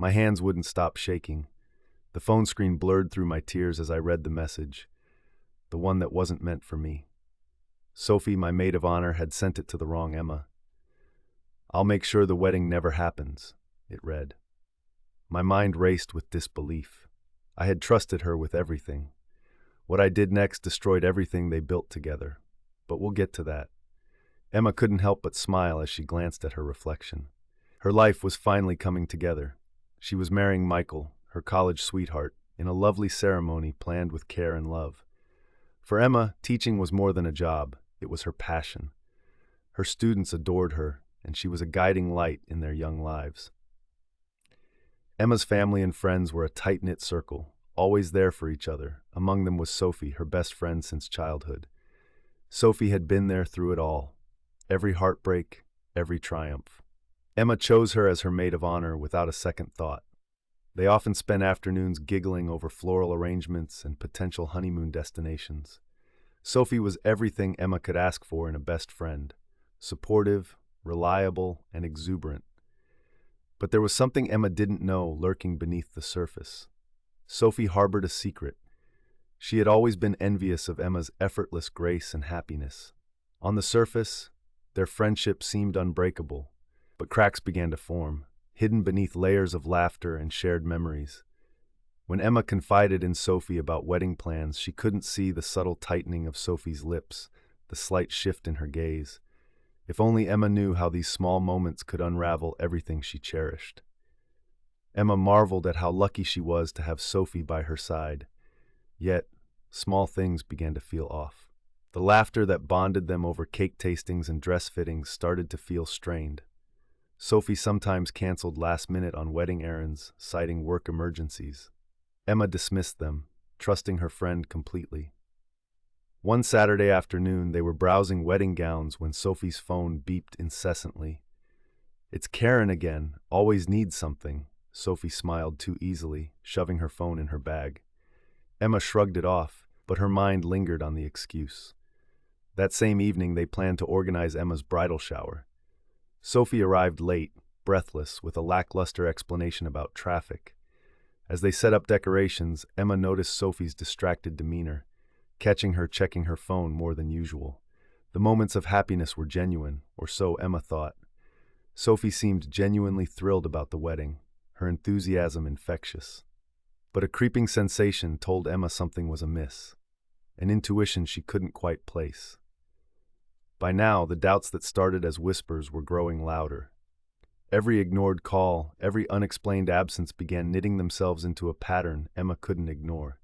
My hands wouldn't stop shaking. The phone screen blurred through my tears as I read the message, the one that wasn't meant for me. Sophie, my maid of honor, had sent it to the wrong Emma. "I'll make sure the wedding never happens," it read. My mind raced with disbelief. I had trusted her with everything. What I did next destroyed everything they built together. But we'll get to that. Emma couldn't help but smile as she glanced at her reflection. Her life was finally coming together. She was marrying Michael, her college sweetheart, in a lovely ceremony planned with care and love. For Emma, teaching was more than a job. It was her passion. Her students adored her, and she was a guiding light in their young lives. Emma's family and friends were a tight-knit circle, always there for each other. Among them was Sophie, her best friend since childhood. Sophie had been there through it all, every heartbreak, every triumph. Emma chose her as her maid of honor without a second thought. They often spent afternoons giggling over floral arrangements and potential honeymoon destinations. Sophie was everything Emma could ask for in a best friend: supportive, reliable, and exuberant. But there was something Emma didn't know lurking beneath the surface. Sophie harbored a secret. She had always been envious of Emma's effortless grace and happiness. On the surface, their friendship seemed unbreakable, but cracks began to form, hidden beneath layers of laughter and shared memories. When Emma confided in Sophie about wedding plans, she couldn't see the subtle tightening of Sophie's lips, the slight shift in her gaze. If only Emma knew how these small moments could unravel everything she cherished. Emma marveled at how lucky she was to have Sophie by her side. Yet, small things began to feel off. The laughter that bonded them over cake tastings and dress fittings started to feel strained. Sophie sometimes canceled last minute on wedding errands, citing work emergencies. Emma dismissed them, trusting her friend completely. One Saturday afternoon, they were browsing wedding gowns when Sophie's phone beeped incessantly. "It's Karen again, always needs something," Sophie smiled too easily, shoving her phone in her bag. Emma shrugged it off, but her mind lingered on the excuse. That same evening, they planned to organize Emma's bridal shower. Sophie arrived late, breathless, with a lackluster explanation about traffic. As they set up decorations, Emma noticed Sophie's distracted demeanor, catching her checking her phone more than usual. The moments of happiness were genuine, or so Emma thought. Sophie seemed genuinely thrilled about the wedding, her enthusiasm infectious. But a creeping sensation told Emma something was amiss, an intuition she couldn't quite place. By now, the doubts that started as whispers were growing louder. Every ignored call, every unexplained absence began knitting themselves into a pattern Emma couldn't ignore.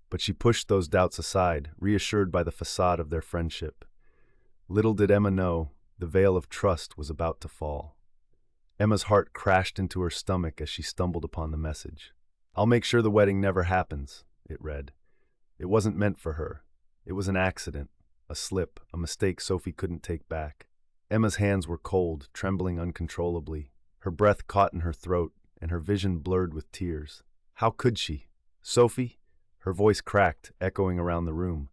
But she pushed those doubts aside, reassured by the facade of their friendship. Little did Emma know, the veil of trust was about to fall. Emma's heart crashed into her stomach as she stumbled upon the message. "I'll make sure the wedding never happens," it read. It wasn't meant for her. It was an accident, a slip, a mistake Sophie couldn't take back. Emma's hands were cold, trembling uncontrollably. Her breath caught in her throat, and her vision blurred with tears. How could she? "Sophie?" Her voice cracked, echoing around the room.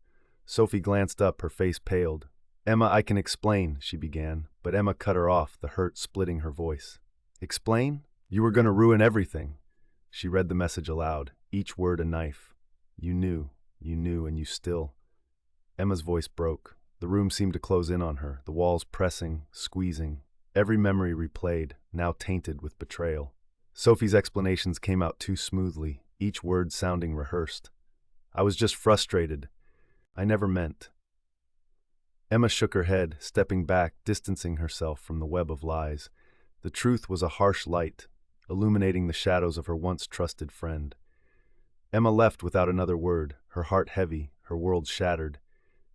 Sophie glanced up, her face paled. "Emma, I can explain," she began, but Emma cut her off, the hurt splitting her voice. "Explain? You were going to ruin everything." She read the message aloud, each word a knife. You knew, and you still." Emma's voice broke. The room seemed to close in on her, the walls pressing, squeezing. Every memory replayed, now tainted with betrayal. Sophie's explanations came out too smoothly, each word sounding rehearsed. "I was just frustrated. I never meant." Emma shook her head, stepping back, distancing herself from the web of lies. The truth was a harsh light, illuminating the shadows of her once trusted friend. Emma left without another word, her heart heavy, her world shattered.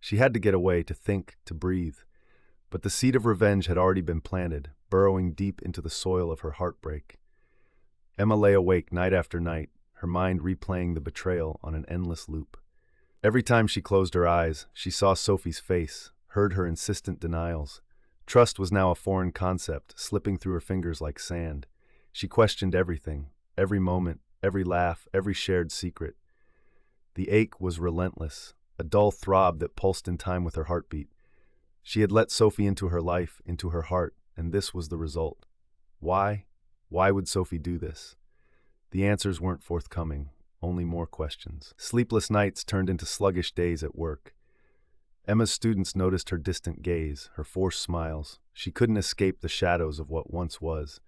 She had to get away, to think, to breathe. But the seed of revenge had already been planted, burrowing deep into the soil of her heartbreak. Emma lay awake night after night, her mind replaying the betrayal on an endless loop. Every time she closed her eyes, she saw Sophie's face, heard her insistent denials. Trust was now a foreign concept, slipping through her fingers like sand. She questioned everything, every moment, every laugh, every shared secret. The ache was relentless, a dull throb that pulsed in time with her heartbeat. She had let Sophie into her life, into her heart, and this was the result. Why? Why would Sophie do this? The answers weren't forthcoming, only more questions. Sleepless nights turned into sluggish days at work. Emma's students noticed her distant gaze, her forced smiles. She couldn't escape the shadows of what once was.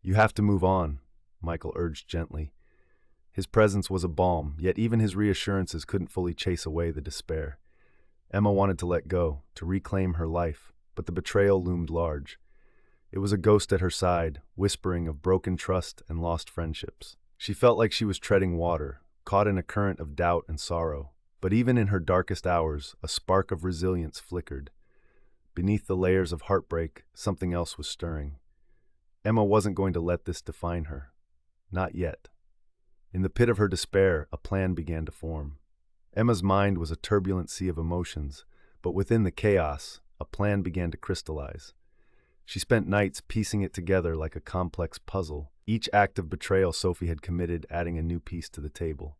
"You have to move on," Michael urged gently. His presence was a balm, yet even his reassurances couldn't fully chase away the despair. Emma wanted to let go, to reclaim her life, but the betrayal loomed large. It was a ghost at her side, whispering of broken trust and lost friendships. She felt like she was treading water, caught in a current of doubt and sorrow. But even in her darkest hours, a spark of resilience flickered. Beneath the layers of heartbreak, something else was stirring. Emma wasn't going to let this define her. Not yet. In the pit of her despair, a plan began to form. Emma's mind was a turbulent sea of emotions, but within the chaos, a plan began to crystallize. She spent nights piecing it together like a complex puzzle, each act of betrayal Sophie had committed adding a new piece to the table.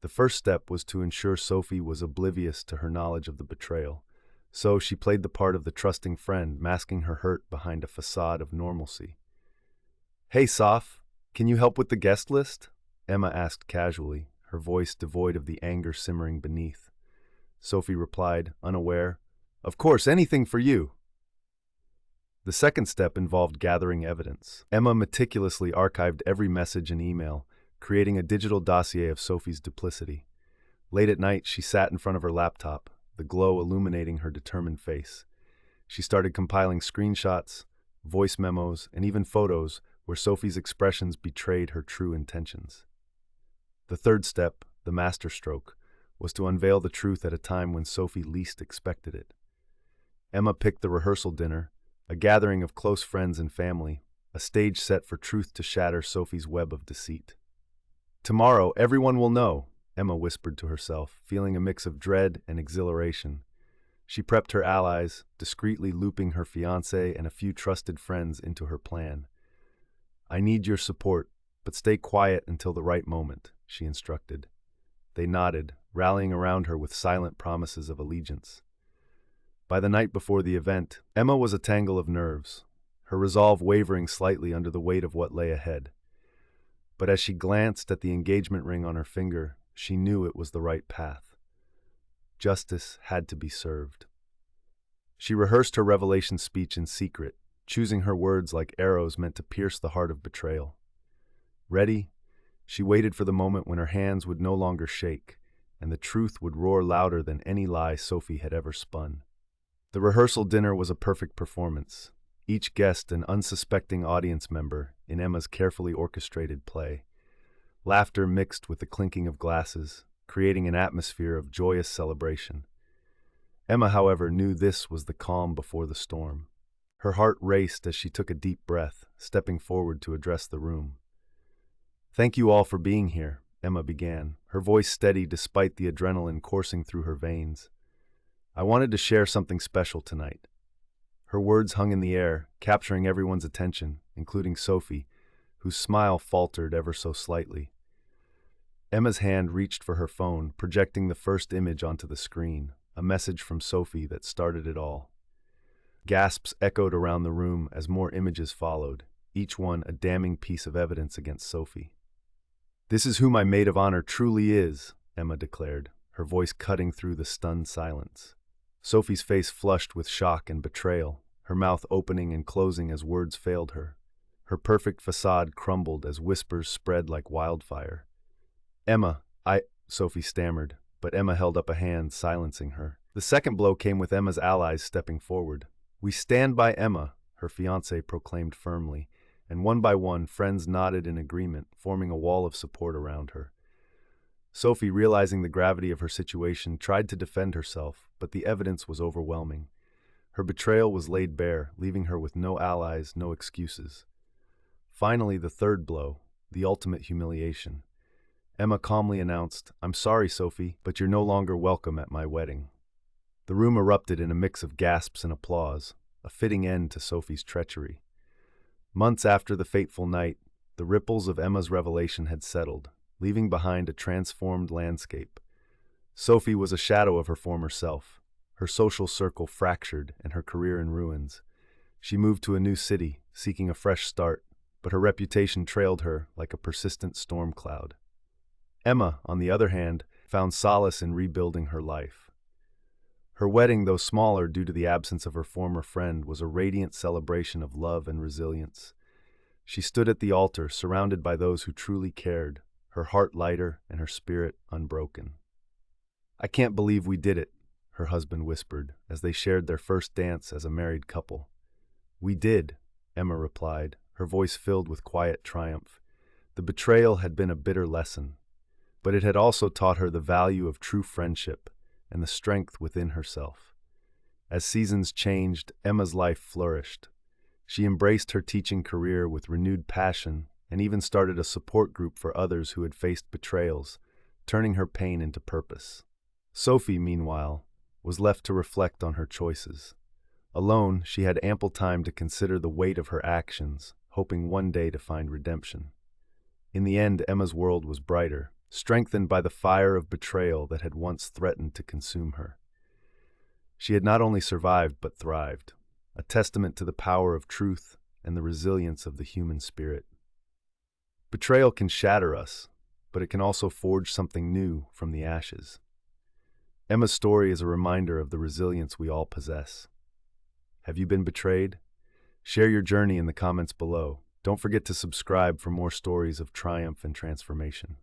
The first step was to ensure Sophie was oblivious to her knowledge of the betrayal. So she played the part of the trusting friend, masking her hurt behind a facade of normalcy. "Hey, Soph, can you help with the guest list?" Emma asked casually, her voice devoid of the anger simmering beneath. Sophie replied, unaware, "Of course, anything for you." The second step involved gathering evidence. Emma meticulously archived every message and email, creating a digital dossier of Sophie's duplicity. Late at night, she sat in front of her laptop, the glow illuminating her determined face. She started compiling screenshots, voice memos, and even photos where Sophie's expressions betrayed her true intentions. The third step, the masterstroke, was to unveil the truth at a time when Sophie least expected it. Emma picked the rehearsal dinner, a gathering of close friends and family, a stage set for truth to shatter Sophie's web of deceit. "Tomorrow, everyone will know," Emma whispered to herself, feeling a mix of dread and exhilaration. She prepped her allies, discreetly looping her fiancé and a few trusted friends into her plan. "I need your support, but stay quiet until the right moment," she instructed. They nodded, rallying around her with silent promises of allegiance. By the night before the event, Emma was a tangle of nerves, her resolve wavering slightly under the weight of what lay ahead. But as she glanced at the engagement ring on her finger, she knew it was the right path. Justice had to be served. She rehearsed her revelation speech in secret, choosing her words like arrows meant to pierce the heart of betrayal. Ready, she waited for the moment when her hands would no longer shake, and the truth would roar louder than any lie Sophie had ever spun. The rehearsal dinner was a perfect performance, each guest an unsuspecting audience member in Emma's carefully orchestrated play. Laughter mixed with the clinking of glasses, creating an atmosphere of joyous celebration. Emma, however, knew this was the calm before the storm. Her heart raced as she took a deep breath, stepping forward to address the room. "Thank you all for being here," Emma began, her voice steady despite the adrenaline coursing through her veins. "I wanted to share something special tonight." Her words hung in the air, capturing everyone's attention, including Sophie, whose smile faltered ever so slightly. Emma's hand reached for her phone, projecting the first image onto the screen, a message from Sophie that started it all. Gasps echoed around the room as more images followed, each one a damning piece of evidence against Sophie. "This is who my maid of honor truly is," Emma declared, her voice cutting through the stunned silence. Sophie's face flushed with shock and betrayal, her mouth opening and closing as words failed her. Her perfect facade crumbled as whispers spread like wildfire. "Emma, Sophie stammered, but Emma held up a hand, silencing her. The second blow came with Emma's allies stepping forward. "We stand by Emma," her fiancé proclaimed firmly, and one by one, friends nodded in agreement, forming a wall of support around her. Sophie, realizing the gravity of her situation, tried to defend herself, but the evidence was overwhelming. Her betrayal was laid bare, leaving her with no allies, no excuses. Finally, the third blow, the ultimate humiliation. Emma calmly announced, "I'm sorry, Sophie, but you're no longer welcome at my wedding." The room erupted in a mix of gasps and applause, a fitting end to Sophie's treachery. Months after the fateful night, the ripples of Emma's revelation had settled, leaving behind a transformed landscape. Sophie was a shadow of her former self, her social circle fractured and her career in ruins. She moved to a new city, seeking a fresh start, but her reputation trailed her like a persistent storm cloud. Emma, on the other hand, found solace in rebuilding her life. Her wedding, though smaller due to the absence of her former friend, was a radiant celebration of love and resilience. She stood at the altar, surrounded by those who truly cared, her heart lighter and her spirit unbroken. "I can't believe we did it," her husband whispered, as they shared their first dance as a married couple. "We did," Emma replied, her voice filled with quiet triumph. The betrayal had been a bitter lesson, but it had also taught her the value of true friendship and the strength within herself. As seasons changed, Emma's life flourished. She embraced her teaching career with renewed passion and even started a support group for others who had faced betrayals, turning her pain into purpose. Sophie, meanwhile, was left to reflect on her choices. Alone, she had ample time to consider the weight of her actions, hoping one day to find redemption. In the end, Emma's world was brighter, strengthened by the fire of betrayal that had once threatened to consume her. She had not only survived but thrived, a testament to the power of truth and the resilience of the human spirit. Betrayal can shatter us, but it can also forge something new from the ashes. Emma's story is a reminder of the resilience we all possess. Have you been betrayed? Share your journey in the comments below. Don't forget to subscribe for more stories of triumph and transformation.